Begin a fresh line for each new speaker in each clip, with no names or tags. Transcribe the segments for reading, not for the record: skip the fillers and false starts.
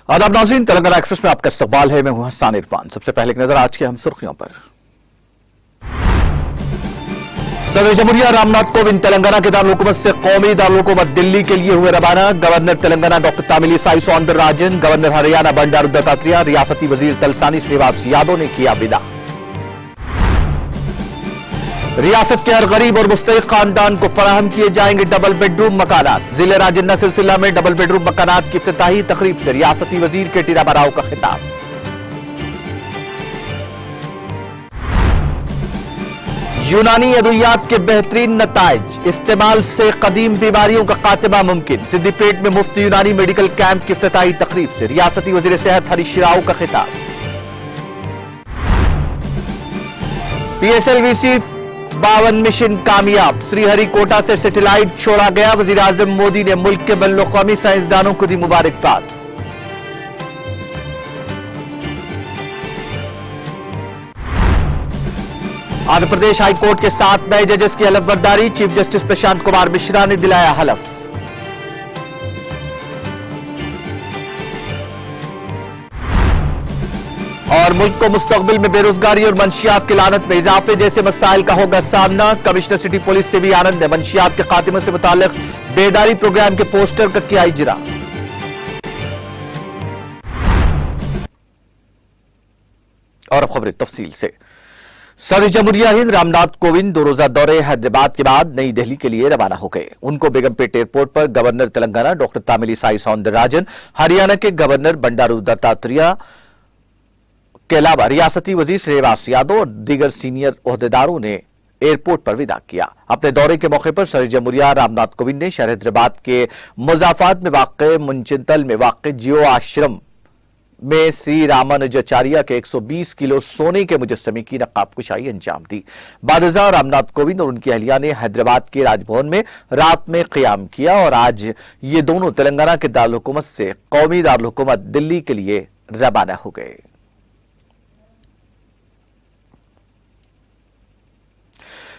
आदाब नाज़रीन, तेलंगाना एक्सप्रेस में आपका इस्तकबाल है। मैं हूं हसन इरफान। सबसे पहले एक नजर आज के हम सुर्खियों पर। सदर जमहूरिया रामनाथ कोविंद तेलंगाना के दारुल से कौमी दारुल हुकूमत दिल्ली के लिए हुए रवाना। Governor Telangana doctor Tamilisai Soundararajan, governor Haryana Bandaru Dattatreya, रियासती वजीर तलसानी श्रीनिवास यादव ने किया विदा। रियासत के हर गरीब और मुस्तहिक खानदान को फराहम किए जाएंगे डबल बेडरूम मकानात। जिले राजन्ना सिलसिला में डबल बेडरूम मकानात की इफ्तिताही तकरीब से रियासती वजीर के रामाराव का खिताब। यूनानी अद्वियात के बेहतरीन नताइज, इस्तेमाल से कदीम बीमारियों का खात्मा मुमकिन। सिद्दीपेट में मुफ्त यूनानी मेडिकल कैंप की इफ्तिताही तकरीब से रियासती वजीर सेहत हरीश राव का खिताब। PSLV 52 मिशन कामयाब, श्रीहरिकोटा से सैटेलाइट छोड़ा गया। वजीर आजम मोदी ने मुल्क के बैनुल-अक़वामी साइंसदानों को दी मुबारकबाद। आंध्र प्रदेश हाईकोर्ट के 7 नए जजेस की हलफ बर्दारी। चीफ जस्टिस प्रशांत कुमार मिश्रा ने दिलाया हलफ। और मुल्क को मुस्तकबिल में बेरोजगारी और मंशियात की लानत में इजाफे जैसे मसाइल का होगा सामना। कमिश्नर सिटी पुलिस से भी आनंद है। मंशियात के खात्मे से मुताल्लिक बेदारी प्रोग्राम के पोस्टर का किया इजरा। और अब खबरें तफसील से। सदर जमहूरिया हिंद रामनाथ कोविंद 2 रोजा दौरे हैदराबाद के बाद नई दिल्ली के लिए रवाना हो गए। उनको बेगमपेट एयरपोर्ट पर गवर्नर तेलंगाना डॉक्टर तामिलिसाई सौंदरराजन, हरियाणा के गवर्नर बंडारू दत्तात्रेय के अलावा रियासती वजीर श्रीनिवास यादव और दीगर सीनियर ओहदेदारों ने एयरपोर्ट पर विदा किया। अपने दौरे के मौके पर सदर जमहूरिया रामनाथ कोविंद ने शहर हैदराबाद के मुजाफात में वाक़ मुंचिंतल में वाक़ जियो आश्रम में श्री रामानुजाचार्य के 120 किलो सोने के मुजस्समे की नकाब कुशाई अंजाम दी। बादशाह रामनाथ कोविंद और उनकी अहलिया ने हैदराबाद के राजभवन में रात में क़याम किया और आज ये दोनों तेलंगाना के दारुल हुकूमत से कौमी दारुल हुकूमत दिल्ली के लिए रवाना हो गए।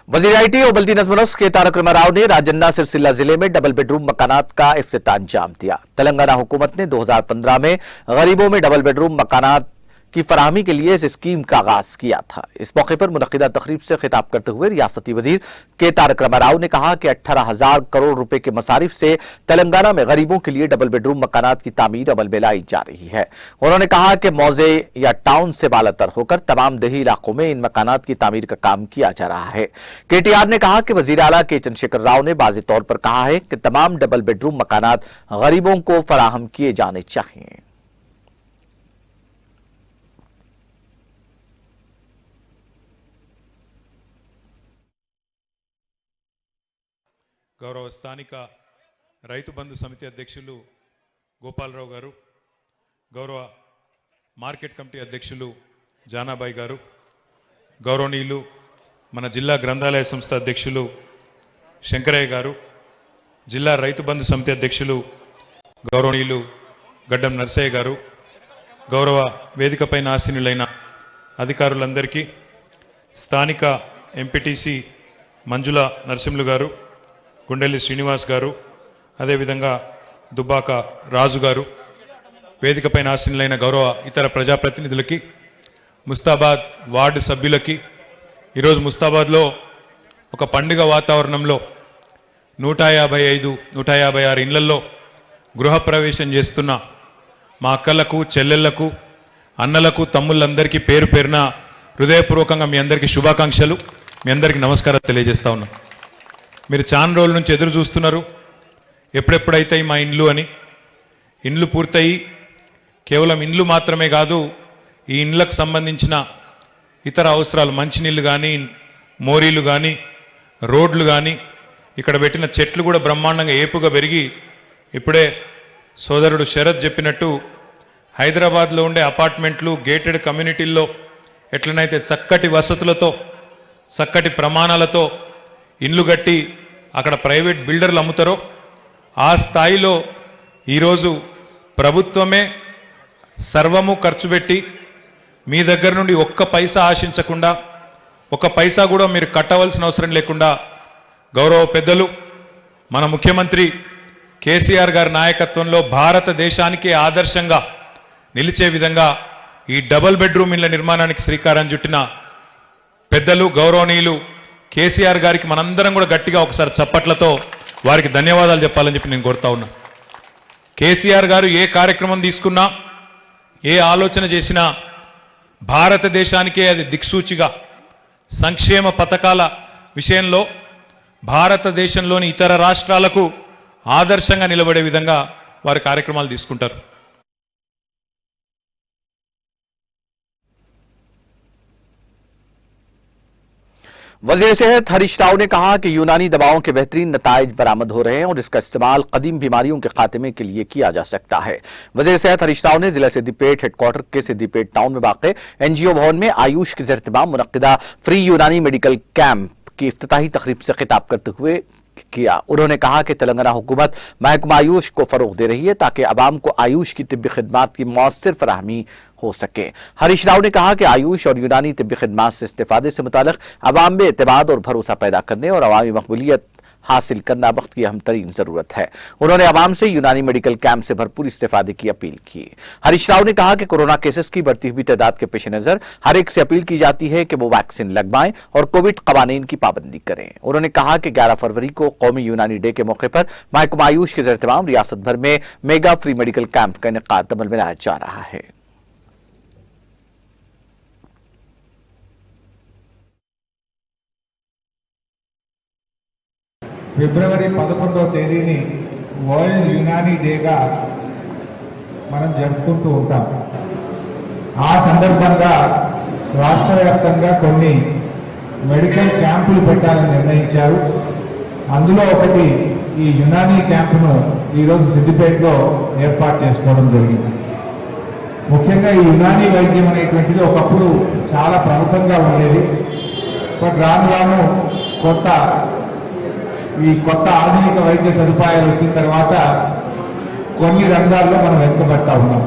वज़ीर IT और बल्दी नज़्म नस्क के तारक रामाराव ने राजन्ना सिलसिला जिले में डबल बेडरूम मकानात का इफ्तिताह अंजाम दिया। तेलंगाना हुकूमत ने 2015 में गरीबों में डबल बेडरूम मकानात की फराहमी के लिए इस स्कीम का आगाज किया था। इस मौके पर मुनक्किदा तकरीब से खिताब करते हुए रियासती वजीर के तारक रामाराव ने कहा कि 18,000 करोड़ रुपए के मसारिफ से तेलंगाना में गरीबों के लिए डबल बेडरूम मकानात की तामीर अमल में लाई जा रही है। उन्होंने कहा कि मौजे या टाउन से बालातर होकर तमाम देही इलाकों में इन मकानात की तामीर का काम किया जा रहा है। KTR ने कहा कि वजीर आला के चंद्रशेखर राव ने वाज़ेह तौर पर कहा है कि तमाम डबल बेडरूम मकानात गरीबों को फराहम किए जाने चाहिए।
గౌరవ స్థానిక రైతు బంధు సమితి అధ్యక్షులు గోపాలరావు గారు, గౌరవ మార్కెట్ కమిటీ అధ్యక్షులు జానాబాయి గారు, గౌరవనీయులు మన జిల్లా గ్రంథాలయ సంస్థ అధ్యక్షులు శంకరయ్య గారు, జిల్లా రైతు బంధు సమితి అధ్యక్షులు గౌరవనీయులు గడ్డం నర్సయ్య గారు, గౌరవ వేదికపైన ఆసీనులైన అధికారులందరికీ, స్థానిక ఎంపీటీసీ మంజుల నరసింహులు గారు, గుండెల్లి శ్రీనివాస్ గారు, అదేవిధంగా దుబ్బాక రాజు గారు, వేదికపైన ఆసీనులైన గౌరవ ఇతర ప్రజాప్రతినిధులకి, ముస్తాబాద్ వార్డు సభ్యులకి, ఈరోజు ముస్తాబాద్లో ఒక పండుగ వాతావరణంలో 155, 156 ఇళ్లలో గృహప్రవేశం చేస్తున్న మా అక్కలకు, చెల్లెళ్లకు, అన్నలకు, తమ్ముళ్ళందరికీ పేరు పేరున హృదయపూర్వకంగా మీ అందరికీ శుభాకాంక్షలు, మీ అందరికీ నమస్కారాలు తెలియజేస్తా ఉన్నా. మీరు చాలా రోజుల నుంచి ఎదురు చూస్తున్నారు ఎప్పుడెప్పుడైతాయి మా ఇండ్లు అని. ఇండ్లు పూర్తయి కేవలం ఇండ్లు మాత్రమే కాదు, ఈ ఇండ్లకు సంబంధించిన ఇతర అవసరాలు, మంచినీళ్ళు కానీ, మోరీలు కానీ, రోడ్లు కానీ, ఇక్కడ పెట్టిన చెట్లు కూడా బ్రహ్మాండంగా ఏపుగా పెరిగి ఇప్పుడే సోదరుడు శరత్ చెప్పినట్టు హైదరాబాద్లో ఉండే అపార్ట్మెంట్లు, గేటెడ్ కమ్యూనిటీల్లో ఎట్లనైతే చక్కటి వసతులతో, చక్కటి ప్రమాణాలతో ఇండ్లు కట్టి అక్కడ ప్రైవేట్ బిల్డర్లు అమ్ముతారో ఆ స్థాయిలో ఈరోజు ప్రభుత్వమే సర్వము ఖర్చు పెట్టి మీ దగ్గర నుండి ఒక్క పైసా ఆశించకుండా, ఒక్క పైసా కూడా మీరు కట్టవలసిన అవసరం లేకుండా గౌరవ పెద్దలు మన ముఖ్యమంత్రి కేసీఆర్ గారి నాయకత్వంలో భారతదేశానికి ఆదర్శంగా నిలిచే విధంగా ఈ డబుల్ బెడ్రూమ్ ఇళ్ల నిర్మాణానికి శ్రీకారం చుట్టిన పెద్దలు గౌరవనీయులు కేసీఆర్ గారికి మనందరం కూడా గట్టిగా ఒకసారి చప్పట్లతో వారికి ధన్యవాదాలు చెప్పాలని చెప్పి నేను కోరుతా ఉన్నా. కేసీఆర్ గారు ఏ కార్యక్రమం తీసుకున్నా, ఏ ఆలోచన చేసినా భారతదేశానికే అది దిక్సూచిగా సంక్షేమ పథకాల విషయంలో భారతదేశంలోని ఇతర రాష్ట్రాలకు ఆదర్శంగా నిలబడే విధంగా వారి కార్యక్రమాలు తీసుకుంటారు.
वज़ीर सेहत हरीश राव ने कहा कि यूनानी दवाओं के बेहतरीन नताइज बरामद हो रहे हैं और इसका इस्तेमाल कदीम बीमारियों के खात्मे के लिए किया जा सकता है। वज़ीर सेहत हरीश राव ने जिला सिद्दीपेट हेडक्वार्टर के सिद्दीपेट टाउन में वाक़े एनजीओ भवन में आयुष के ज़ेर-ए-इत्तिमाम मुनक्किदा फ्री यूनानी मेडिकल कैंप की इफ्तिताही तकरीब से खिताब करते हुए किया। उन्होंने कहा कि तेलंगाना हुकूमत महकमा आयुष को फरोग दे रही है ताकि अवाम को आयुष की तिब्बी खिदमात की मौसर फराहमी हो सके। हरीश राव ने कहा कि आयुष और यूनानी तिब्बी खिदमात से इस्तेफादे से मुतालिक अवाम में एतमाद और भरोसा पैदा करने और अवामी मकबूलियत हासिल करना वक्त की अहम तरीन जरूरत है। उन्होंने अवाम से यूनानी मेडिकल कैंप से भरपूर इस्तेफादे की अपील की। हरीश राव ने कहा कि कोरोना केसेस की बढ़ती हुई तादाद के पेश नजर हर एक से अपील की जाती है कि वो वैक्सीन लगवाएं और कोविड कवानीन की पाबंदी करें। उन्होंने कहा कि 11 फरवरी को कौमी यूनानी डे के मौके पर महकमा आयुष के ज़ेर-ए-इत्तिमाम रियासत भर में मेगा फ्री मेडिकल कैंप का इनेकाद अमल में लाया जा रहा है।
ఫిబ్రవరి 11వ తేదీని వరల్డ్ యునానీ డేగా మనం జరుపుకుంటూ ఉంటాం. ఆ సందర్భంగా రాష్ట్ర వ్యాప్తంగా కొన్ని మెడికల్ క్యాంపులు పెట్టాలని నిర్ణయించారు. అందులో ఒకటి ఈ యునానీ క్యాంపును ఈరోజు సిద్దిపేటలో ఏర్పాటు చేసుకోవడం జరిగింది. ముఖ్యంగా ఈ యునానీ వైద్యం అనేటువంటిది ఒకప్పుడు చాలా ప్రముఖంగా ఉండేది. బట్ రాను రాను కొత్త ఆధునిక వైద్య సదుపాయాలు వచ్చిన తర్వాత కొన్ని రంగాల్లో మనం వెనుకబడతా ఉన్నాం.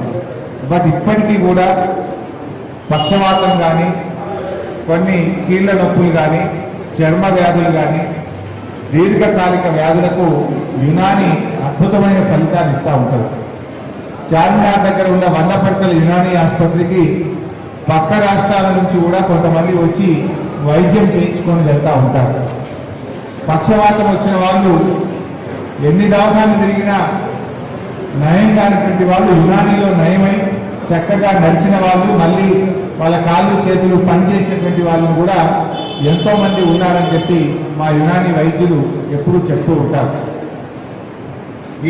బట్ ఇప్పటికీ కూడా పక్షవాతం కానీ, కొన్ని కీళ్ల నొప్పులు కానీ, చర్మ వ్యాధులు కానీ, దీర్ఘకాలిక వ్యాధులకు యునానీ అద్భుతమైన ఫలితాలు ఇస్తూ ఉంటారు. చార్మినార్ దగ్గర ఉన్న 100 పడకల యునానీ ఆసుపత్రికి పక్క రాష్ట్రాల నుంచి కూడా కొంతమంది వచ్చి వైద్యం చేయించుకొని వెళ్తూ ఉంటారు. పక్షవాతం వచ్చిన వాళ్ళు ఎన్ని దవాఖానలు తిరిగినా నయం కానిటువంటి వాళ్ళు యునానీలో నయమై చక్కగా నడిచిన వాళ్ళు, మళ్ళీ వాళ్ళ కాళ్ళు చేతులు పనిచేసినటువంటి వాళ్ళు కూడా ఎంతో మంది ఉన్నారని చెప్పి మా యునానీ వైద్యులు ఎప్పుడూ చెప్తూ ఉంటారు.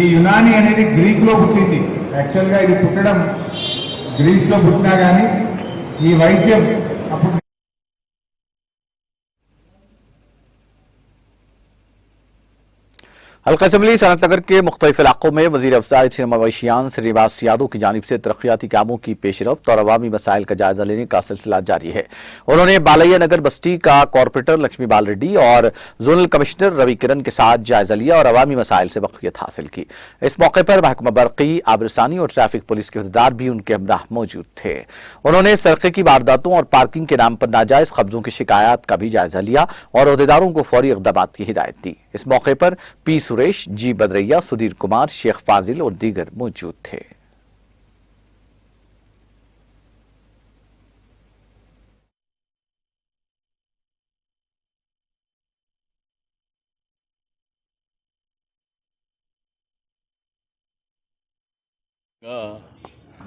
ఈ యునానీ అనేది గ్రీక్లో పుట్టింది. యాక్చువల్గా ఇది పుట్టడం గ్రీస్లో పుట్టినా కానీ ఈ వైద్యం అప్పుడు
हल्का असम्बली सनतनगर के मुख्तलिफ इलाकों में वजीर अफजाइश मवेशियान श्रीनिवास यादव की जानिब से तरक्याती कामों की पेशरफ्त और अवामी मसाइल का जायजा लेने का सिलसिला जारी है। उन्होंने बालैया नगर बस्ती का कॉरपोरेटर लक्ष्मी बाल रेड्डी और जोनल कमिश्नर रवि किरण के साथ जायजा लिया और अवामी मसाइल से वाकिफियत हासिल की। इस मौके पर महकमा बरक़ी, आबरसानी और ट्रैफिक पुलिस के अहदेदार भी उनके हमराह मौजूद थे। उन्होंने सड़कें की वारदातों और पार्किंग के नाम पर नाजायज कब्जों की शिकायत का भी जायजा लिया और अहदेदारों को फौरी इक़दामात की हिदायत दी। इस मौके पर पी सुरेश, जी बदरैया, सुधीर कुमार, शेख फाजिल और दीगर मौजूद थे।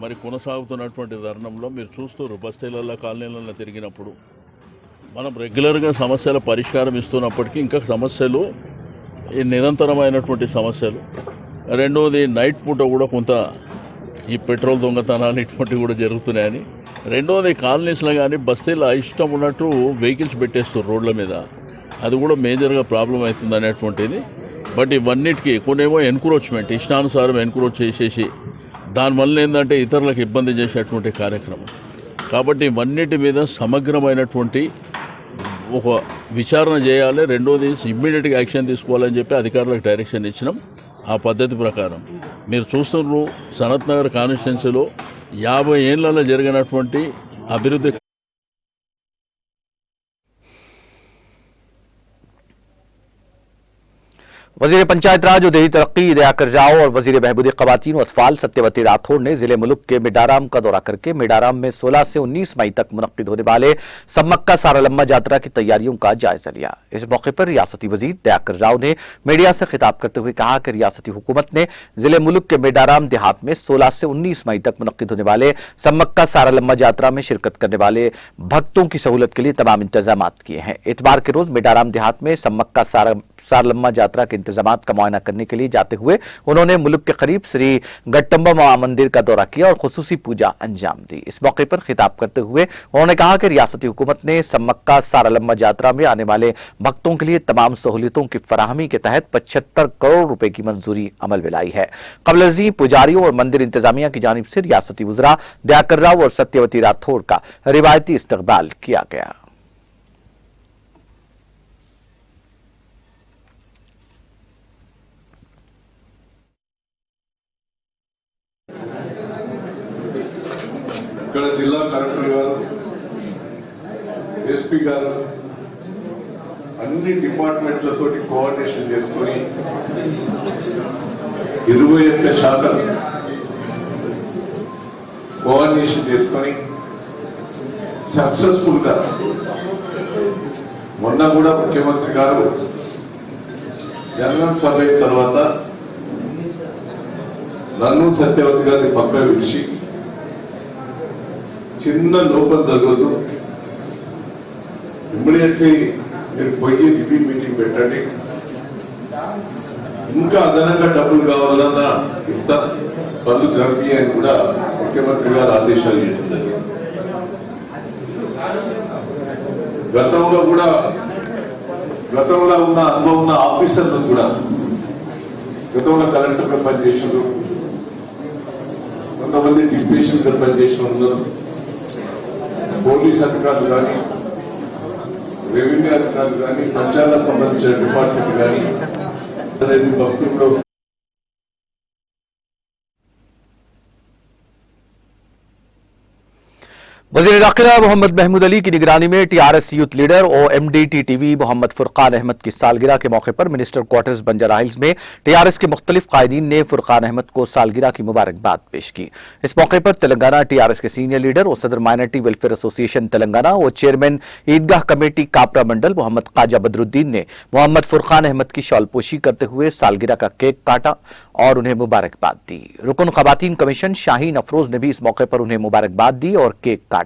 మరి కొనసాగుతున్నటువంటి తరుణంలో మీరు చూస్తారు బస్తీలలో కాలనీలలో తిరిగినప్పుడు మనం రెగ్యులర్గా సమస్యల పరిష్కారం ఇస్తున్నప్పటికీ ఇంకా సమస్యలు ఈ నిరంతరమైనటువంటి సమస్యలు. రెండవది నైట్ పూట కూడా కొంత ఈ పెట్రోల్ దొంగతనాలు ఇటువంటివి కూడా జరుగుతున్నాయని. రెండవది కాలనీస్లో కానీ బస్తీలో ఇష్టం ఉన్నట్టు వెహికల్స్ పెట్టేస్తారు రోడ్ల మీద, అది కూడా మేజర్గా ప్రాబ్లం అవుతుంది అనేటువంటిది. బట్ ఇవన్నిటికీ కొన్నేమో ఎన్క్రోచ్మెంట్, ఇష్టానుసారం ఎన్క్రోచ్ చేసేసి దానివల్ల ఏంటంటే ఇతరులకు ఇబ్బంది చేసేటువంటి కార్యక్రమం. కాబట్టి ఇవన్నిటి మీద సమగ్రమైనటువంటి ఒక విచారణ చేయాలి. రెండోది ఇమ్మీడియట్గా యాక్షన్ తీసుకోవాలని చెప్పి అధికారులకు డైరెక్షన్ ఇచ్చినాం. ఆ పద్ధతి ప్రకారం మీరు చూస్తున్నారు సనత్ నగర్ కాన్స్టిట్యున్సీలో 50 ఏళ్లలో జరిగినటువంటి అభివృద్ధి
वजीर पंचायत राज और देही तरक्की दयाकर राव और वजीर बहबूद ख़वातीन व अतफाल सत्यवती राठौड़ ने जिले मुल्क के मिडाराम का दौरा करके मिडाराम में 16 से 19 मई तक मुनक्किद होने वाले सम्मक्का सारालम्मा यात्रा की तैयारियों का जायजा लिया। इस मौके पर रियासती वजीर दयाकर राव ने मीडिया से खिताब करते हुए कहा कि रियासती हुकूमत ने जिले मुल्क के मिडाराम देहात में 16 से 19 मई तक मुनक्किद होने वाले सम्मक्का सारालम्मा यात्रा में शिरकत करने वाले भक्तों की सहूलत के लिए तमाम इंतजाम किए हैं। इतवार के रोज मिडाराम देहात में सम्मक्का सारालम्मा यात्रा के इंतजामात का मुआयना करने के लिए जाते हुए उन्होंने मुल्क के करीब श्री गट्टम्बा मंदिर का दौरा किया और खुसूसी पूजा अंजाम दी। इस मौके पर खिताब करते हुए उन्होंने कहा कि रियासती हुकूमत ने सम्मक्का सारालम्मा यात्रा में आने वाले भक्तों के लिए तमाम सहूलियतों की फराहमी के तहत 75 करोड़ रुपए की मंजूरी अमल में लाई है। कबल अज़ीं पुजारियों और मंदिर इंतजामिया की जानिब से रियासती वज़रा दयाकर राव और सत्यवती राठौड़ का रिवायती इस्तकबाल किया गया।
ఇక్కడ జిల్లా కలెక్టర్ గారు, ఎస్పీ గారు అన్ని డిపార్ట్మెంట్లతోటి కోఆర్డినేషన్ చేసుకుని 21 శాతం కోఆర్డినేషన్ చేసుకుని సక్సెస్ఫుల్ గా మొన్న కూడా ముఖ్యమంత్రి గారు జనరల్ సభ అయిన తర్వాత నన్ను సత్యవతి గారిని పక్కన పిలిచి చిన్న లోపం జరగదు, ఇమ్మీడియట్లీ మీరు పోయి రివ్యూ మీటింగ్ పెట్టండి, ఇంకా అదనంగా డబ్బులు కావాలన్నా ఇస్తా, పనులు జరిపి అని కూడా ముఖ్యమంత్రి గారు ఆదేశాలు ఇచ్చింది. గతంలో ఉన్న అనుభవం ఉన్న ఆఫీసర్లు కూడా గతంలో కలెక్టర్గా పనిచేసారు, కొంతమంది డిప్యూషన్గా పనిచేసిన ఉన్నారు, పోలీస్ అధికారులు కానీ రెవెన్యూ అధికారులు కానీ పంచాయతీలకు సంబంధించిన డిపార్ట్మెంట్ కానీ అనేది భక్తుల్లో
वज़ीर दाखिला मोहम्मद महमूद अली की निगरानी में टीआरएस यूथ लीडर और एमडीटी टीवी मोहम्मद फुरकान अहमद की सालगिरह के मौके पर मिनिस्टर क्वार्टर्स बंजारा हिल्स में टीआरएस के मुख्तलिफ कायदीन ने फुरकान अहमद को सालगिरह की मुबारकबाद पेश की। इस मौके पर तेलंगाना टीआरएस के सीनियर लीडर और सदर माइनॉरिटी वेलफेयर एसोसिएशन तेलंगाना और चेयरमैन ईदगाह कमेटी कापरा मंडल मोहम्मद ख्वाजा बदरुद्दीन ने मोहम्मद फुरकान अहमद की शॉलपोशी करते हुए सालगिरह का केक काटा और उन्हें मुबारकबाद दी। रुकन ख़वातीन कमीशन शाहीन अफरोज ने भी इस मौके पर उन्हें मुबारकबाद दी और केक काटा।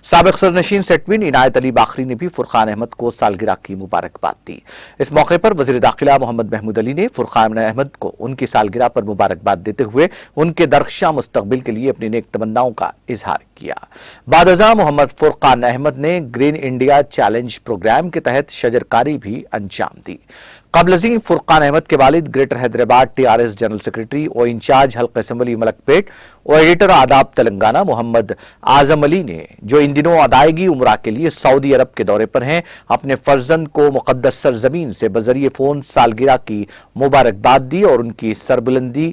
साबिक सरनशीन सेटविन इनायत अली बाखरी ने भी फुरकान अहमद को सालगिरह की मुबारकबाद दी। इस मौके पर वज़ीर दाखिला मोहम्मद महमूद अली ने फुरकान अहमद को उनकी सालगिरह पर मुबारकबाद देते हुए उनके दरख्शां मुस्तकबिल के लिए अपनी नेक तमन्नाओं का इजहार किया। बादअज़ां मोहम्मद फुरकान अहमद ने ग्रीन इंडिया चैलेंज प्रोग्राम के तहत शजरकारी भी अंजाम दी। कबल अज़ीं फुरकान अहमद के वालिद greater Hyderabad TRS general secretary और इंचार्ज हल्का असम्बली मलकपेट और एडिटर आदाब तेलंगाना मोहम्मद आजम अली ने, जो इन दिनों अदायगी उम्रा के लिए सऊदी अरब के दौरे पर हैं, अपने फर्जंद को मुकद्दस सरजमीन से बजरिए फोन सालगिरह की मुबारकबाद दी और उनकी सरबुलंदी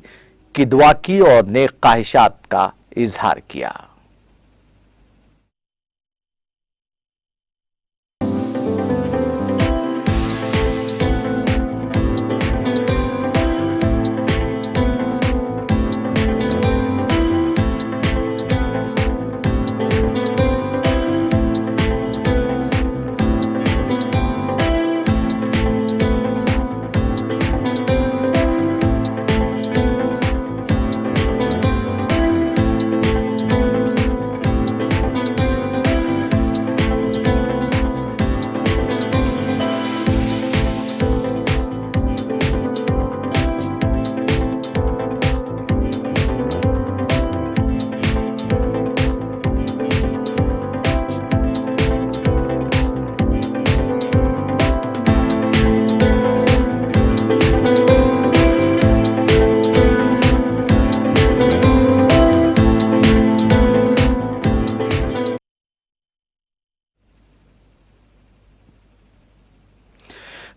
की दुआ की और नेक ख्वाहिशात का इजहार किया।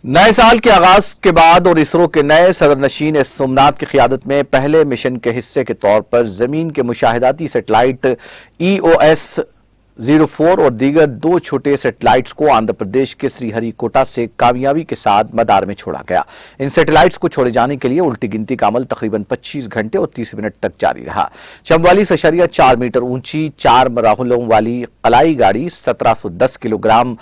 नए साल के आगाज के बाद और इसरो के नए सदरनशीन एस सोमनाथ की क़ियादत में पहले मिशन के हिस्से के तौर पर जमीन के मुशाहिदाती सेटेलाइट EOS 04 और दीगर 2 छोटे सैटेलाइट्स को आंध्र प्रदेश के श्रीहरिकोटा से कामयाबी के साथ मदार में छोड़ा गया। इन सैटेलाइट्स को छोड़े जाने के लिए उल्टी गिनती का अमल तकरीबन 25 घंटे और 30 मिनट तक जारी रहा। 44.4 मीटर ऊंची 4 मराहलों वाली कलाई गाड़ी 1710 किलोग्राम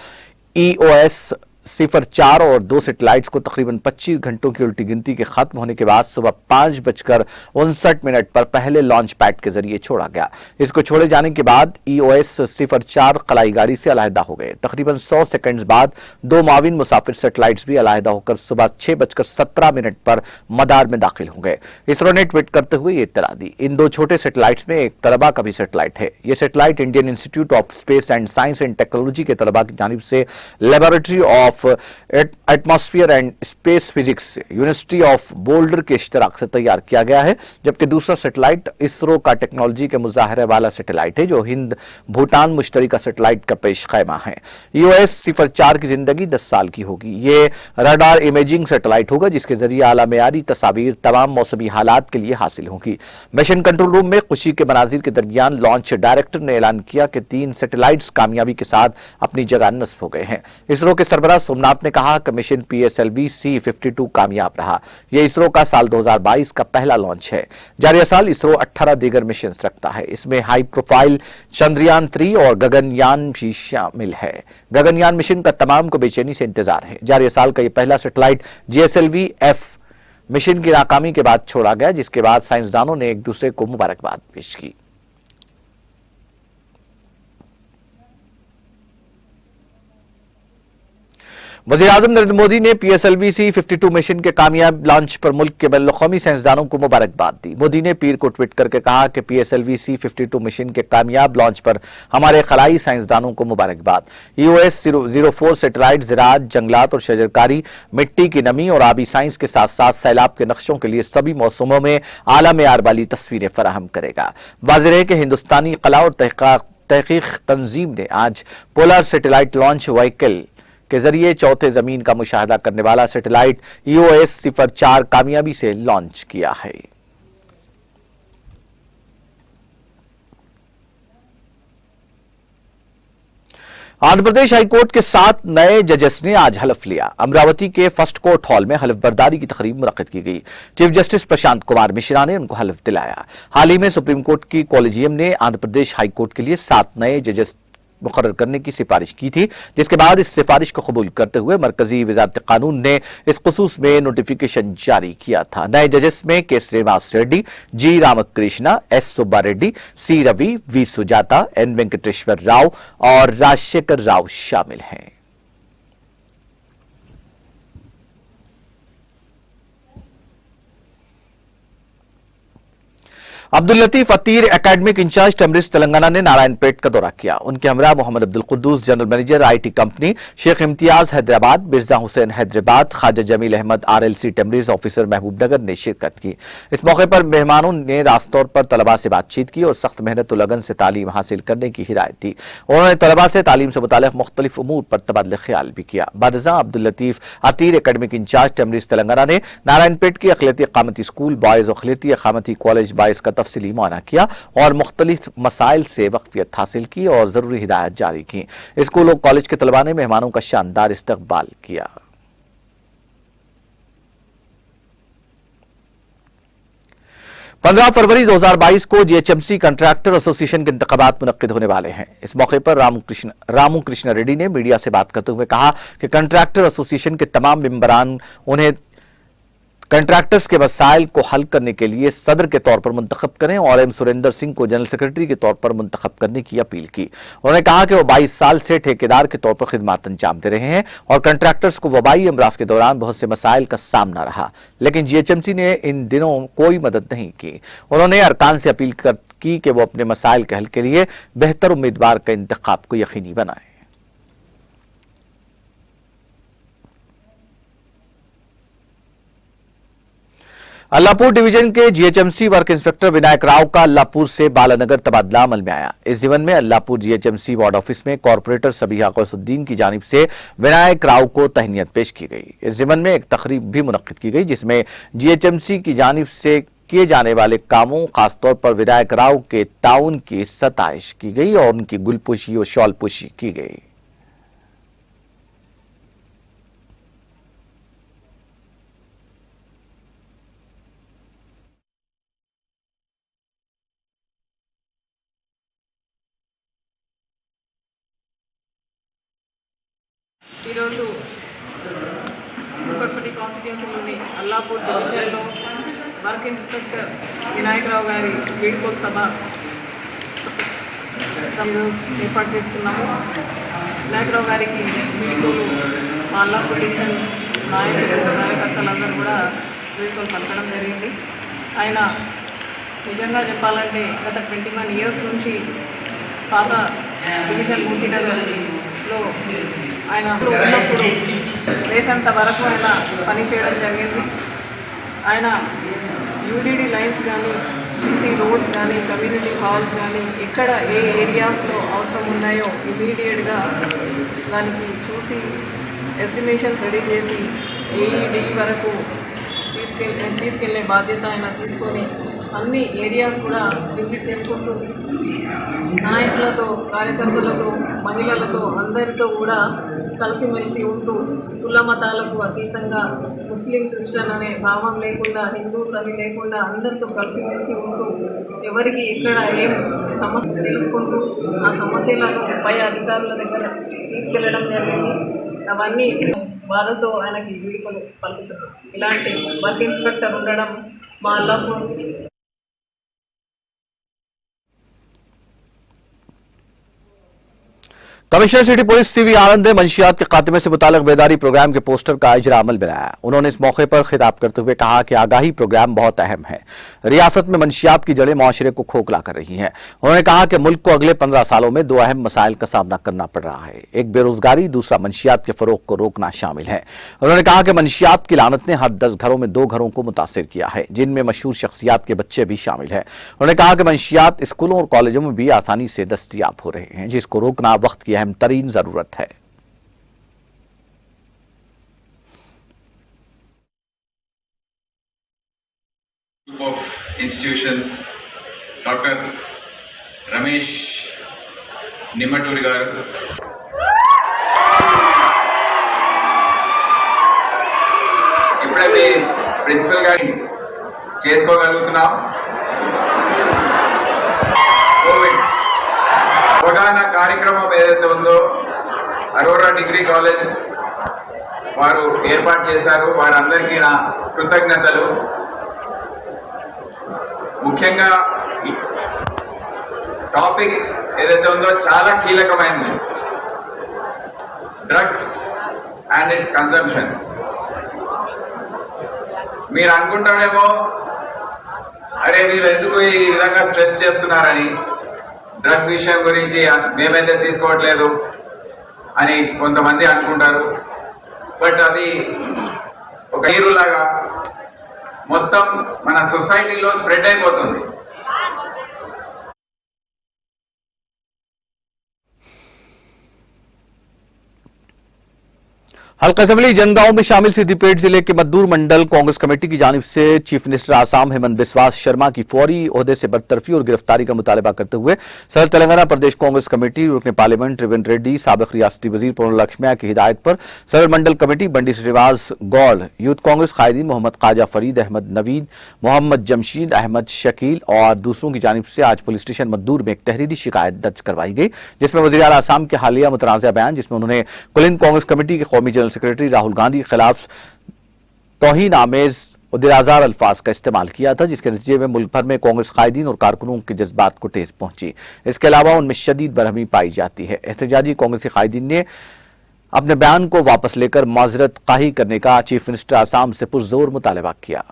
EOS 04 और 2 सैटेलाइट्स को तकरीबन 25 घंटों की उल्टी गिनती के खत्म होने के बाद सुबह 5:59 पर पहले लॉन्च पैड के जरिए छोड़ा गया। इसको छोड़े जाने के बाद EOS 04 कलाई गाड़ी से अलहदा हो गए। तकरीबन 100 सेकंड बाद 2 माविन मुसाफिर सैटेलाइट्स भी अलहदा होकर सुबह 6:17 पर मदार में दाखिल हो गए। इसरो ने ट्वीट करते हुए ये इत्तला दी। इन 2 छोटे सैटेलाइट्स में एक तलबा का भी सैटेलाइट है। ये satellite Indian institute of space and science and technology के तलबा की जानिब से laboratory of atmosphere and space physics university of boulder के इश्तराक से तैयार किया गया है, जबकि दूसरा सैटेलाइट इसरो का टेक्नोलॉजी के मुजाहरे वाला सैटेलाइट है, जो हिंद भूटान मुश्तरका सैटेलाइट का पेश खैमा है। EOS 04 की जिंदगी 10 साल की होगी। ये रडार इमेजिंग सैटेलाइट होगा, जिसके जरिए आला मेयारी तस्वीर तमाम मौसमी हालात के लिए हासिल होंगी। मिशन कंट्रोल रूम में खुशी के मनाजिर के दरमियान लॉन्च डायरेक्टर ने ऐलान किया कि 3 सैटेलाइट्स कामयाबी के साथ अपनी जगह नस्ब हो गए हैं। इसरो के सरबराह सोमनाथ ने कहा कि मिशन PSLV-C52 कामयाब रहा। यह इसरो का साल 2022 का पहला लॉन्च है। जारी साल इसरो 18 दीगर मिशन रखता है। इसमें हाई प्रोफाइल चंद्रयान 3 और गगनयान भी शामिल है। गगनयान मिशन का तमाम को बेचैनी से इंतजार है। जारी साल का यह पहला सैटेलाइट GSLV-F मिशन की नाकामी के बाद छोड़ा गया, जिसके बाद साइंसदानों ने एक दूसरे को मुबारकबाद पेश की। वज़ीर-ए-आज़म नरेंद्र मोदी ने PSLV-C52 मिशन के कामयाब लॉन्च पर मुल्क के बैनुल-अक़वामी साइंसदानों को मुबारकबाद दी। मोदी ने पीर को ट्वीट करके कहा कि PSLV-C52 मिशन के कामयाब लॉन्च पर हमारे खलाई साइंसदानों को मुबारकबाद। EOS 04 सैटेलाइट ज़राअत, जंगलात और शजरकारी, मिट्टी की नमी और आबी साइंस के साथ साथ सैलाब के नक्शों के लिए सभी मौसमों में आला मेयार वाली तस्वीरें फराहम करेगा। वाज़ेह है कि हिंदुस्तानी कला और तहकीक तंजीम ने आज पोलर सैटेलाइट लॉन्च व्हीकल के जरिए चौथे जमीन का मुशाहदा करने वाला सैटेलाइट EOS 04 कामयाबी से लॉन्च किया है। आंध्र प्रदेश हाईकोर्ट के 7 नए जजेस ने आज हलफ लिया। अमरावती के फर्स्ट कोर्ट हॉल में हलफ बर्दारी की तकरीब मुनक्किद की गई। चीफ जस्टिस प्रशांत कुमार मिश्रा ने उनको हलफ दिलाया। हाल ही में सुप्रीम कोर्ट की कॉलेजियम ने आंध्र प्रदेश हाईकोर्ट के लिए 7 नए जजेस मुकर्रर करने की सिफारिश की थी, जिसके बाद इस सिफारिश को कबूल करते हुए मरकजी वजारत कानून ने इस खुसूस में नोटिफिकेशन जारी किया था। नए जजेस में के Srinivas Reddy, G Ramakrishna, S Subba Reddy, C Ravi, V Sujata, N Venkateswara Rao और राजशेखर राव शामिल हैं। अब्दुल लतीफ अतीर एकेडमिक इंचार्ज टेमरिस तेलंगाना ने नारायणपेट का दौरा किया। उनके हमरा Mohammed Abdul Quddus general manager IT company, Sheikh Imtiaz Hyderabad, Birja Hussain Hyderabad, Khwaja Jamil Ahmed RLC TMREIS officer Mahabubnagar ने शिरकत की। इस मौके पर मेहमानों ने रास तौर पर तलबा से बातचीत की और सख्त मेहनत और लगन से तालीम हासिल करने की हिदायत दी। उन्होंने तलबा से तालीम से मुताल्लिक़ मुख्तलिफ उमूर पर तबादला ख्याल भी किया। बादशाह अब्दुल लतीफ अतीर एकेडमिक इंचार्ज टेमरिस तेलंगाना ने नारायणपेट की अक़लियती अक़ामती स्कूल बॉयज़ और अक़लियती अक़ामती कॉलेज बॉयज़ का तफसीली मुआयना किया और मुख्तलिफ मसाइल से वक़फ़ियत हासिल की और ज़रूरी हिदायत जारी की। स्कूल और कॉलेज के तलबा ने मेहमानों का शानदार इस्तकबाल किया। पंद्रह फरवरी 2022 को GHMC कंट्रैक्टर एसोसिएशन के इंतखाबात मुनक्किद होने वाले हैं। इस मौके पर रामू कृष्ण रेड्डी ने मीडिया से बात करते हुए कहा कि कंट्रैक्टर एसोसिएशन के तमाम मेंबरान उन्हें कंट्रैक्टर्स के मसाइल को हल करने के लिए सदर के तौर पर मुंतखब करें और M सुरेंद्र सिंह को जनरल सेक्रेटरी के तौर पर मुंतखब करने की अपील की। उन्होंने कहा कि वो 22 साल से ठेकेदार के तौर पर खिदमत अंजाम दे रहे हैं और कंट्रैक्टर्स को वबाई अमराज के दौरान बहुत से मसाइल का सामना रहा, लेकिन GHMC ने इन दिनों कोई मदद नहीं की। उन्होंने अरकान से अपील की कि वो अपने मसाइल के हल के लिए बेहतर उम्मीदवार का इंतखाब को यकीनी बनाए। अल्लाहपुर डिवीजन के GHMC work inspector Vinayak Rao का अल्लाहपुर से बालानगर तबादला अमल में आया। इस जीवन में अल्लाहपुर GHMC वार्ड ऑफिस में कॉर्पोरेटर सबीहा गौसुद्दीन की जानिब से विनायक राव को तहनीत पेश की गई। इस जीवन में एक तकरीब भी मुनक्किद की गई, जिसमें GHMC की जानिब से किए जाने वाले कामों, खासतौर पर विधायक राव के ताउन की सताइश की गई और उनकी गुलपोशी और शॉलपोशी की गई।
ఈరోజు కుక్కట్పల్లి కాన్స్టిట్యూన్సీలోని అల్లాపూర్ డివిజన్లో వర్క్ ఇన్స్పెక్టర్ వినాయకరావు గారి వీడ్కోలు సభ ఏర్పాటు చేసుకున్నాము. వినాయకరావు గారికి వీడ్కోలు మా అల్లాపూర్ డివిజన్ నాయకులు కార్యకర్తలందరూ కూడా వీడ్కోలు పలకడం జరిగింది. ఆయన నిజంగా చెప్పాలంటే గత 21 years నుంచి పాత డివిజన్ మూర్తినగర్లో ఆయన ఉన్నప్పుడు వేసంత వరకు ఆయన పనిచేయడం జరిగింది. ఆయన యూడిడి లైన్స్ కానీ, సీసీ రోడ్స్ కానీ, కమ్యూనిటీ హాల్స్ కానీ ఎక్కడ ఏ ఏరియాస్లో అవసరం ఉన్నాయో ఇమీడియట్గా దానికి చూసి ఎస్టిమేషన్స్ రెడీ చేసి ఏఈడి వరకు తీసుకెళ్లే బాధ్యత ఆయన తీసుకొని అన్ని ఏరియాస్ కూడా విజిట్ చేసుకుంటూ నాయకులతో, కార్యకర్తలతో, మహిళలతో అందరితో కూడా కలిసిమెలిసి ఉంటూ కుల మతాలకు అతీతంగా ముస్లిం, క్రిస్టియన్ అనే భావం లేకుండా, హిందూస్ అని లేకుండా అందరితో కలిసిమెలిసి ఉంటూ ఎవరికి ఎక్కడ ఏం సమస్య తెలుసుకుంటూ ఆ సమస్యలను పై అధికారుల దగ్గర తీసుకెళ్లడం జరిగింది. అవన్నీ బాధతో ఆయనకి వీడ్కోలు పలుకుతున్నారు. ఇలాంటి వర్క్ ఇన్స్పెక్టర్ ఉండడం మా Allapur
commissioner city police C V Anand ने मंशियात के खात्मे से मुताल्लिक बेदारी प्रोग्राम के पोस्टर का इजरा अमल बनाया। उन्होंने इस मौके पर खिताब करते हुए कहा कि आगाही प्रोग्राम बहुत अहम है। रियासत में मंशियात की जड़ें माशरे को खोखला कर रही हैं। उन्होंने कहा कि मुल्क को अगले 15 सालों में 2 अहम मसाइल का सामना करना पड़ रहा है। एक बेरोजगारी, दूसरा मंशियात के फरोग को रोकना शामिल है। उन्होंने कहा कि मंशियात की लानत ने हर 10 घरों में 2 घरों को मुतासिर किया है, जिनमें मशहूर शख्सियात के बच्चे भी शामिल हैं। उन्होंने कहा कि मंशियात स्कूलों और कॉलेजों में भी आसानी से दस्तयाब हो रहे हैं, जिसको रोकना वक्त की अहम तरीन जरूरत है।
Group of institutions, Dr. Ramesh Nimmaturi garu, ఇప్పుడే ప్రిన్సిపల్ గారిని చేసుకోగలుగుతున్నాం. కోవిడ్ అవగాహన కార్యక్రమం ఏదైతే ఉందో అరోరా డిగ్రీ కాలేజ్ వారు ఏర్పాటు చేశారు. వారందరికీ నా కృతజ్ఞతలు. ముఖ్యంగా టాపిక్ ఏదైతే ఉందో చాలా కీలకమైనది, డ్రగ్స్ అండ్ ఇట్స్ కన్సంప్షన్. మీరు అనుకుంటారేమో, అరే వీళ్ళు ఎందుకు ఈ విధంగా స్ట్రెస్ చేస్తున్నారని, డ్రగ్స్ విషయం గురించి మేమైతే తీసుకోవట్లేదు అని కొంతమంది అనుకుంటారు. బట్ అది ఒక నీరులాగా మొత్తం మన సొసైటీలో స్ప్రెడ్ అయిపోతుంది.
हल्का असेंबली जनगांव में शामिल सिद्दीपेट जिले के मद्दूर मंडल कांग्रेस कमेटी की जानिब से चीफ मिनिस्टर आसाम हेमंत बिस्वा शर्मा की फौरी ओहदे से बरतरफी और गिरफ्तारी का मुतालबा करते हुए सदर तेलंगाना प्रदेश कांग्रेस कमेटी, रुकन पार्लियामेंट त्रिवेंद्र रेड्डी, साबिक रियासती वजीर पूर्ण लक्ष्मया की हिदायत पर सदर मंडल कमेटी, बंडी श्रीनिवास गौड़, यूथ कांग्रेस कायदीन मोहम्मद ख्वाजा फरीद अहमद नवीन, मोहम्मद जमशीद अहमद शकील और दूसरों की जानिब से आज पुलिस स्टेशन मद्दूर में एक तहरीरी शिकायत दर्ज करवाई गई, जिसमें वज़ीर आला आसाम के हालिया मुतनाज़ा बयान, जिसमें उन्होंने कुलिन कांग्रेस कमेटी के कौमी जनरल सेक्रेटरी राहुल गांधी के खिलाफ तौहीन आमेज और दिराजार अल्फाज का इस्तेमाल किया था, जिसके नतीजे में मुल्क भर में कांग्रेस कायदीन और कारकुनों के जज्बात को ठेस पहुंची। इसके अलावा उनमें शदीद बरहमी पाई जाती है। एहतजाजी कांग्रेसी कायदीन ने अपने बयान को वापस लेकर माजरत खाही करने का चीफ मिनिस्टर आसाम से पुरजोर मुतालबा किया।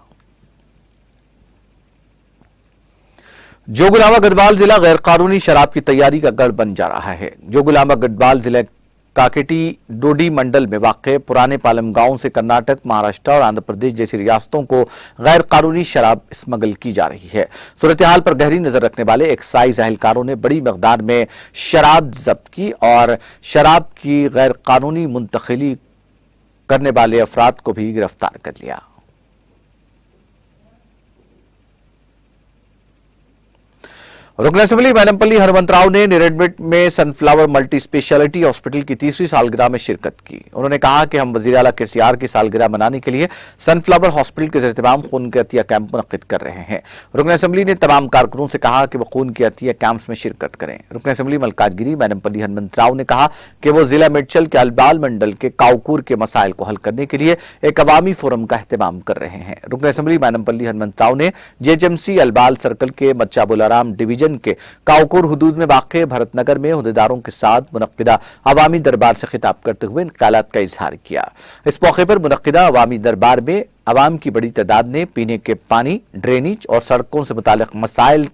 जोगुलामा गढ़वाल जिला गैर कानूनी शराब की तैयारी का गढ़ बन जा रहा है। जोगुलामा गढ़वाल जिले काकेटी डोडी मंडल में वाक़े पुराने पालम गांव से कर्नाटक, महाराष्ट्र और आंध्र प्रदेश जैसी रियासतों को गैर कानूनी शराब स्मगल की जा रही है। सूरत हाल पर गहरी नजर रखने वाले एक्साइज एहलकारों ने बड़ी मकदार में शराब जब्त की और शराब की गैर कानूनी मुंतकिली करने वाले अफराद को भी गिरफ्तार कर लिया। रुकन असेंबली मैनमपल्ली हनुमंतराव ने निरेडमिट में सनफ्लावर मल्टी स्पेशलिटी हॉस्पिटल की तीसरी सालगिरह में शिरकत की। उन्होंने कहा कि हम वजीर आला केसीआर की सालगिरह मनाने के लिए सनफ्लावर हॉस्पिटल के एहतमाम खून के अतिया कैंप मुनक्किद कर रहे हैं। रुकन असेंबली ने तमाम कारकुनों से कहा कि वो खून के अतिया कैंप्स में शिरकत करें। रुकन असेंबली मलकाजगिरी मैनमपल्ली हनुमंतराव ने कहा कि वो जिला मेडचल के अलबाल मंडल के काउकूर के मसाइल को हल करने के लिए एक अवामी फोरम का एहतमाम कर रहे हैं। रुकन असेंबली मैनमपल्ली हनुमंतराव ने जेएचएमसी अलबाल सर्कल के मच्चा बुलाराम डिवीजन के काउकूर हुदूद में वाक़े भरतनगर में अहदेदारों के साथ मुनक्किदा अवामी दरबार से खिताब करते हुए इन ख्यालात का इजहार किया। इस मौके पर मुनक्किदा अवामी दरबार में अवाम की बड़ी तादाद ने पीने के पानी, ड्रेनेज और सड़कों से मुताल्लिक मसाइल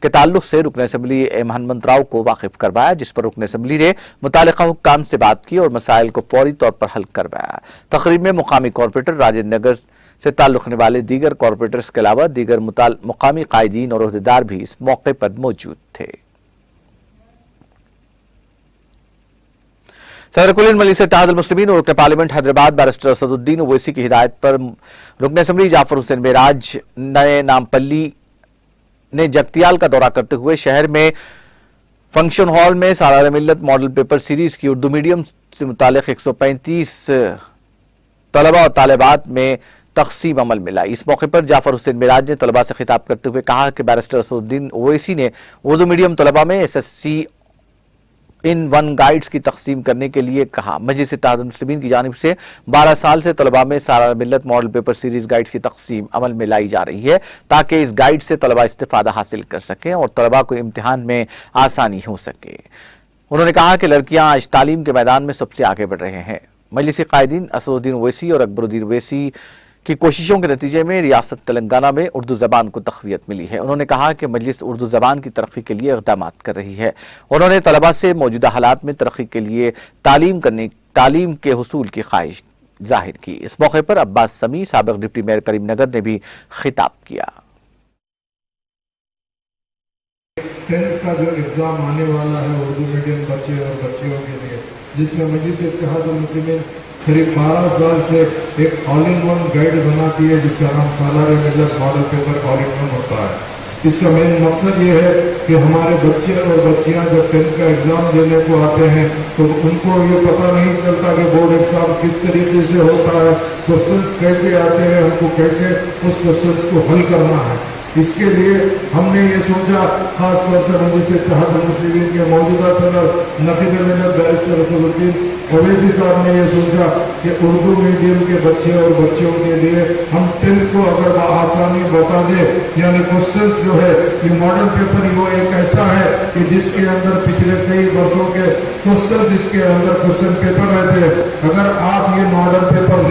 के ताल्लुक से रुकन असेंबली हनुमंतराव को वाकिफ करवाया, जिस पर रुकन असेंबली ने मुताल्लिका हुक्काम से बात की और मसाइल को फौरी तौर पर हल करवाया। तकरीब में मुकामी कॉरपोरेटर राजेंद्र नगर से ताल्लुक रखने वाले दीगर कॉरपोरेटर्स के अलावा दीगर मुकामी कायदीन और अहदेदार भी इस मौके पर मौजूद थे। सदर कुल मजलिस इत्तेहाद अल मुस्लिमीन और रुकन पार्लियामेंट हैदराबाद बैरिस्टर असदुद्दीन ओवैसी की हिदायत पर रुकन असेंबली जाफर हुसैन मेराज नए नामपल्ली ने जगतियाल का दौरा करते हुए शहर में फंक्शन हॉल में सालाना मिल्लत मॉडल पेपर सीरीज की उर्दू मीडियम से मुतालिक 135 तलबा और तालिबात में तकसीम अमल मिला। इस मौके पर जाफर हुसैन मेराज ने तलबा से खिताब करते हुए कहा कि बैरिस्टर असदुद्दीन ओवैसी ने उर्दू मीडियम तलबा में SSC इन 1 गाइड्स की तकसीम करने के लिए कहा। मजलिस इत्तेहाद अल मुस्लिमीन की जानिब से 12 साल से तलबा में सालाना मिल्लत मॉडल पेपर सीरीज गाइड्स की तकसीम अमल में लाई जा रही है ताकि इस गाइड से तलबा इस्तिफादा हासिल कर सकें और तलबा को इम्तिहान में आसानी हो सके। उन्होंने कहा कि लड़कियां आज तालीम के मैदान में सबसे आगे बढ़ रहे हैं। मजलिसी कायदीन असदुद्दीन ओवैसी और अकबरुद्दीन ओवैसी की कोशिशों के नतीजे में रियासत तेलंगाना में उर्दू जबान को तक़वियत मिली है। उन्होंने कहा कि मजलिस उर्दू जबान की तरक्की के लिए इक़दाम कर रही है। उन्होंने तलबा से मौजूदा हालात में तरक्की के लिए तालीम के हुसूल की ख्वाहिश जाहिर की। इस मौके पर अब्बास समी साबिक़ डिप्टी मेयर करीमनगर ने भी खिताब किया।
10th का जो एग्ज़ाम आने वाला है उर्दू मीडियम बच्चे और बच्चियों के लिए, जिसमें मजलिस इत्तेहाद अल मुस्लिमीन करीब 12 साल से एक ऑल इन वन गाइड बनाती है जिसका नाम सालाना मिल्लत model paper all in one होता है। इसका मेन मकसद ये है कि हमारे बच्चे और बच्चियां जब 10th का एग्ज़ाम देने को आते हैं तो उनको ये पता नहीं चलता कि बोर्ड एग्ज़ाम किस तरीके से होता है, क्वेश्चंस कैसे आते हैं, हमको कैसे उस क्वेश्चंस को हल करना है। इसके लिए हमने ये सोचा, खास तौर से मजलिस इत्तेहाद अल मुस्लिमीन के मौजूदा सदर नकीब मिल्लत बैरिस्टर असदुद्दीन ओवैसी साहब ने ये सोचा कि उर्दू मीडियम के बच्चे और बच्चियों के लिए हम 10th को अगर आसानी बता दें, यानी क्वेश्चंस जो है ये मॉडल पेपर वो एक ऐसा है कि जिसके अंदर पिछले कई वर्षों के क्वेश्चंस इसके अंदर क्वेश्चन पेपर रहते हैं। अगर आप ये मॉडल पेपर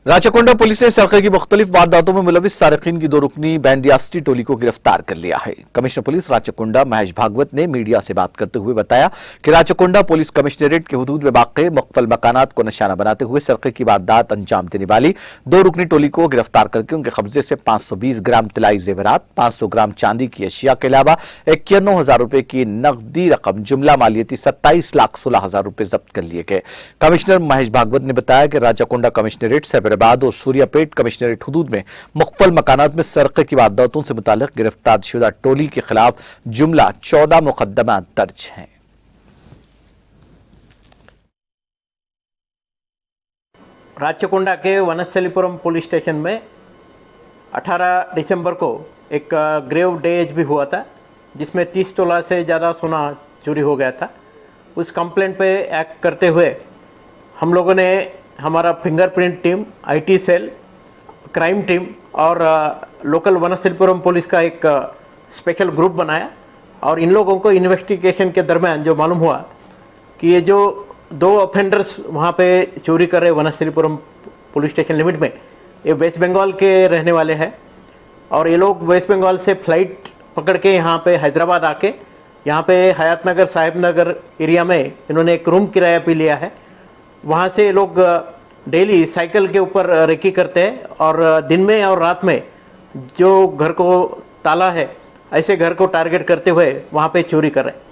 राचकोंडा पुलिस ने सरके की मुख्तलिफ वारदातों में मुलविस सारिकीन की 2 रुकनी बैंड रियासती टोली को गिरफ्तार कर लिया है। कमिश्नर पुलिस राचकोंडा महेश भागवत ने मीडिया से बात करते हुए बताया कि राचकोंडा पुलिस कमिश्नरेट के हुदूद में वाक़े मुख्तलिफ मकानात को निशाना बनाते हुए सरके की वारदात अंजाम देने वाली 2 रुकनी टोली को गिरफ्तार करके उनके कब्जे से 520 ग्राम तिलाई जेवरात, 500 ग्राम चांदी की अशिया के अलावा 51,000 रुपए की नकदी रकम जुमला मालियती 27,16,000 रुपए जब्त कर लिए गए। कमिश्नर महेश भागवत ने बताया कि राचकोंडा कमिश्नरेट सैबराबाद और सूर्यापेट कमिश्नरेट हुदूद में मुख्तलिफ मकानात में सरके की वारदातों से मुताल्लिक गिरफ्तार शुदा टोली के खिलाफ जुमला 14 मुकदमा दर्ज हैं।
राचकोंडा के वनस्थलीपुरम पुलिस स्टेशन में 18 दिसंबर को एक ग्रेव डैमेज भी हुआ था जिसमें 30 तोला से ज़्यादा सोना चोरी हो गया था। उस कंप्लेंट पे एक्ट करते हुए हम लोगों ने हमारा फिंगरप्रिंट टीम, IT सेल, क्राइम टीम और लोकल वनस्थलीपुरम पुलिस का एक स्पेशल ग्रुप बनाया और इन लोगों को इन्वेस्टिगेशन के दरमियान जो मालूम हुआ कि ये जो 2 ऑफेंडर्स वहाँ पे चोरी कर रहे वनस्थलीपुरम पुलिस स्टेशन लिमिट में, ये वेस्ट बंगाल के रहने वाले हैं और ये लोग वेस्ट बंगाल से फ्लाइट पकड़ के यहाँ पे हैदराबाद आके यहाँ पे हयात नगर, साहिब नगर एरिया में इन्होंने एक रूम किराया पे लिया है। वहाँ से ये लोग डेली साइकिल के ऊपर रेकी करते हैं और दिन में और रात में जो घर को ताला है ऐसे घर को टारगेट करते हुए वहाँ पे चोरी कर रहे हैं।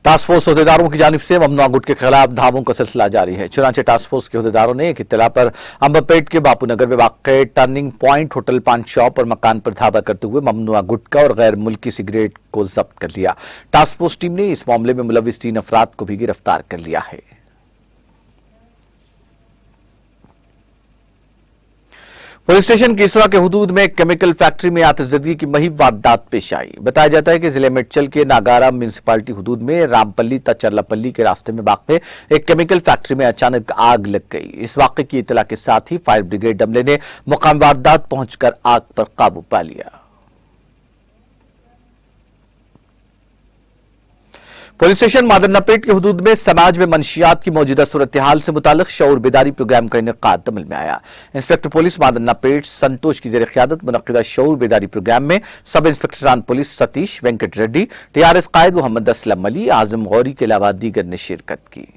टास्क फोर्स अहदेदारों की जानिब से ममनुआ गुट के खिलाफ धामों का सिलसिला जारी है। चुनाचे टास्क फोर्स के अहदेदारों ने एक इत्तला पर अंबरपेट के बापूनगर में वाक़ टर्निंग पॉइंट होटल, पान शॉप और मकान पर धावा करते हुए ममनुआ गुटखा और गैर मुल्की सिगरेट को जब्त कर लिया। टास्क फोर्स टीम ने इस मामले में मुलविस 3 अफराद को भी गिरफ्तार कर लिया है। पुलिस स्टेशन केसरा के हुदूद में एक केमिकल फैक्ट्री में आतिशबाजी की मही वारदात पेश आई। बताया जाता है कि जिले मेडचल के नागारा म्यूनिसिपालिटी हुदूद में रामपल्ली तचरलापल्ली के रास्ते में वाक़ एक केमिकल फैक्ट्री में अचानक आग लग गई। इस वाक़े की इत्तला के साथ ही फायर ब्रिगेड अमले ने मुकाम वारदात पहुंचकर आग पर काबू पा लिया। पुलिस स्टेशन मादन्नापेट के हुदूद में समाज में मंशियात की मौजूदा सूरत हाल से मुताल्लिक शऊर बेदारी प्रोग्राम का इनेकाद अमल में आया। इंस्पेक्टर पुलिस मादन्नापेट संतोष की जेर क़यादत मुनक़िदा शऊर बेदारी प्रोग्राम में सब इंस्पेक्टरान पुलिस सतीश वेंकट रेड्डी, TRS कायद मोहम्मद असलम अली, आजम गौरी के अलावा दीगर ने शिरकत की।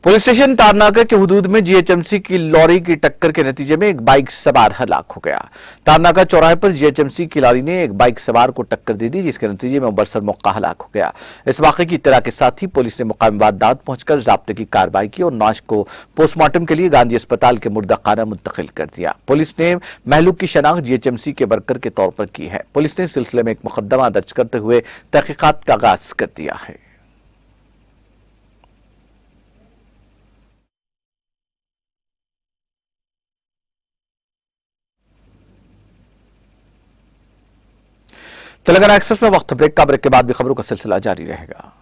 पुलिस स्टेशन तारनाका के हुदूद में GHMC की लॉरी की टक्कर के नतीजे में एक बाइक सवार हलाक हो गया। तारनाका चौराहे पर GHMC की लॉरी ने एक बाइक सवार को टक्कर दे दी, जिसके नतीजे में बरसर मौका हलाक हो गया। इस वाक़े की इत्तला के साथ ही पुलिस ने मुकामी वारदात पहुंचकर ज़ाब्ते की कार्रवाई की और नाश को पोस्टमार्टम के लिए गांधी अस्पताल के मुर्दाखाना मुंतकिल कर दिया। पुलिस ने महलूक की शनाख्त GHMC के वर्कर के तौर पर की है। पुलिस ने इस सिलसिले में एक मुकदमा दर्ज करते हुए तहकीकात का आगाज कर दिया है। तेलंगाना एक्सप्रेस में वक्त ब्रेक का, ब्रेक के बाद भी खबरों का सिलसिला जारी रहेगा।